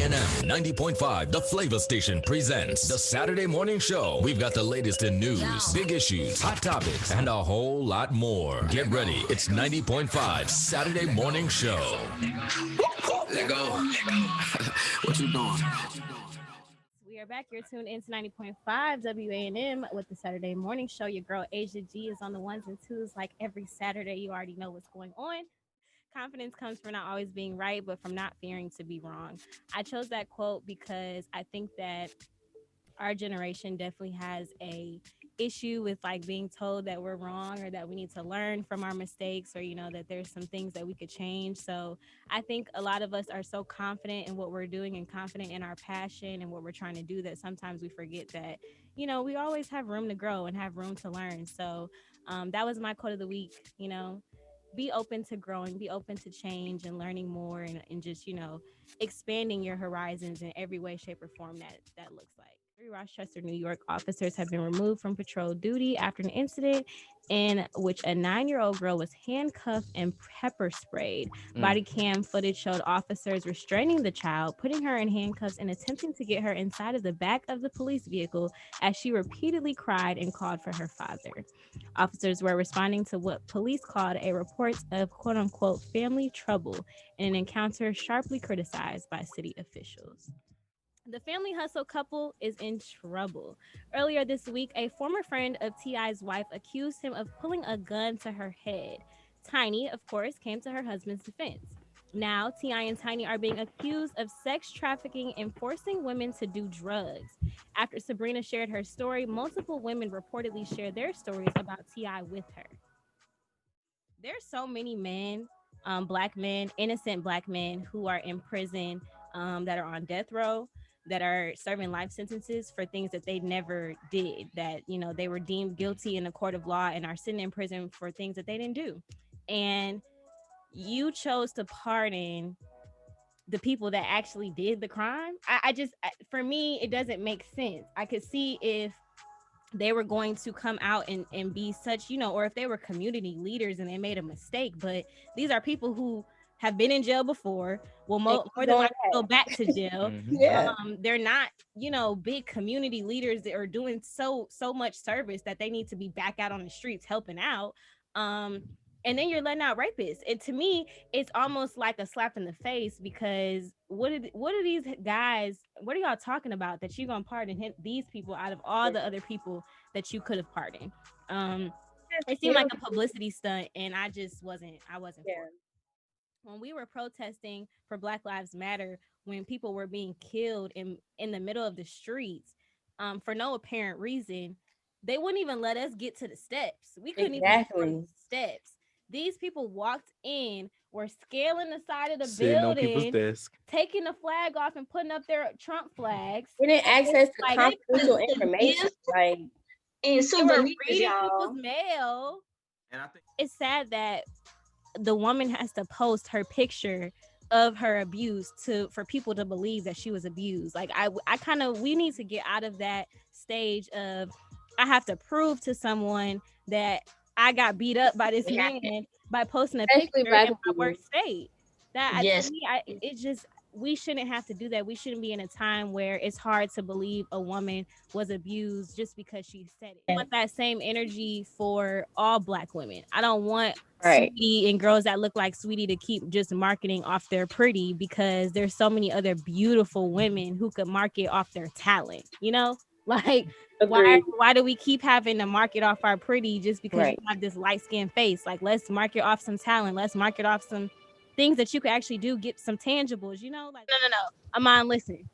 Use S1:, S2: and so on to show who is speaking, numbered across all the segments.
S1: WANM 90.5, the Flavor Station presents the Saturday Morning Show. We've got the latest in news, big issues, hot topics, and a whole lot more. Get ready. It's 90.5 Saturday Morning Show.
S2: Let go. What you doing?
S3: We are back. You're tuned into 90.5 WANM with the Saturday Morning Show. Your girl Asia G is on the ones and twos like every Saturday. You already know what's going on. Confidence comes from not always being right, but from not fearing to be wrong. I chose that quote because I think that our generation definitely has a issue with like being told that we're wrong or that we need to learn from our mistakes, or that there's some things that we could change. So I think a lot of us are so confident in what we're doing and confident in our passion and what we're trying to do that sometimes we forget that we always have room to grow and have room to learn. So that was my quote of the week. Be open to growing, be open to change and learning more, and just expanding your horizons in every way, shape, or form that looks like. 3 Rochester, New York officers have been removed from patrol duty after an incident in which a 9-year-old girl was handcuffed and pepper sprayed. Body cam footage showed officers restraining the child, putting her in handcuffs, and attempting to get her inside of the back of the police vehicle as she repeatedly cried and called for her father. Officers were responding to what police called a report of quote-unquote family trouble in an encounter sharply criticized by city officials. The family hustle couple is in trouble. Earlier this week, a former friend of T.I.'s wife accused him of pulling a gun to her head. Tiny, of course, came to her husband's defense. Now, T.I. and Tiny are being accused of sex trafficking and forcing women to do drugs. After Sabrina shared her story, multiple women reportedly shared their stories about T.I. with her. There's so many men, black men, innocent black men who are in prison, that are on death row, that are serving life sentences for things that they never did, that they were deemed guilty in a court of law and are sitting in prison for things that they didn't do. And you chose to pardon the people that actually did the crime. For me, it doesn't make sense. I could see if they were going to come out and be such, or if they were community leaders and they made a mistake, but these are people who have been in jail before, will more than likely go back to jail.
S4: Yeah.
S3: They're not, big community leaders that are doing so much service that they need to be back out on the streets helping out. And then you're letting out rapists. And to me, it's almost like a slap in the face, because what are these guys, what are y'all talking about that you're gonna pardon these people out of all the other people that you could have pardoned? It seemed like a publicity stunt, and I wasn't for it. When we were protesting for Black Lives Matter, when people were being killed in the middle of the streets, for no apparent reason, they wouldn't even let us get to the steps. We couldn't even get to the steps. These people walked in, were scaling the side of the
S4: Sitting on people's
S3: building,
S4: desk,
S3: taking the flag off and putting up their Trump flags.
S5: We didn't access to confidential information. Like,
S6: and so
S3: they were
S6: the
S3: reading people's mail.
S4: and I think
S3: It's sad that the woman has to post her picture of her abuse for people to believe that she was abused. Like we need to get out of that stage of I have to prove to someone that I got beat up by this man by posting a picture in my work state. To me, we shouldn't have to do that. We shouldn't be in a time where it's hard to believe a woman was abused just because she said it. I want that same energy for all Black women. I don't want Sweetie and girls that look like Sweetie to keep just marketing off their pretty, because there's so many other beautiful women who could market off their talent, Like, why do we keep having to market off our pretty just because you have this light-skinned face? Like, let's market off some talent. Let's market off some things that you could actually do, get some tangibles, Like, no. Amon, listen.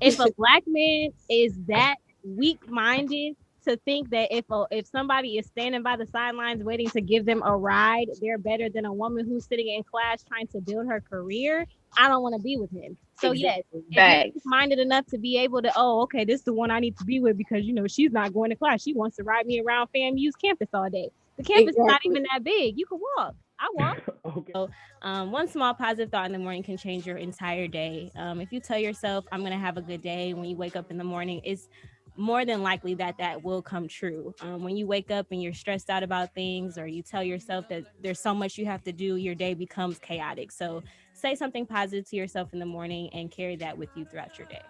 S3: If a Black man is that weak-minded to think that if somebody is standing by the sidelines waiting to give them a ride, they're better than a woman who's sitting in class trying to build her career, I don't want to be with him. So yes, if you're minded enough to be able to, okay, this is the one I need to be with because she's not going to class. She wants to ride me around FAMU's campus all day. The campus is not even that big. You can walk. I walk. Okay. So, one small positive thought in the morning can change your entire day. If you tell yourself, I'm going to have a good day when you wake up in the morning, it's more than likely that will come true. When you wake up and you're stressed out about things, or you tell yourself that there's so much you have to do, your day becomes chaotic. So say something positive to yourself in the morning and carry that with you throughout your day.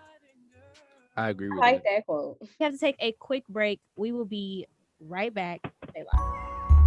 S4: I agree with
S5: I like that quote.
S3: We have to take a quick break. We will be right back. Stay live.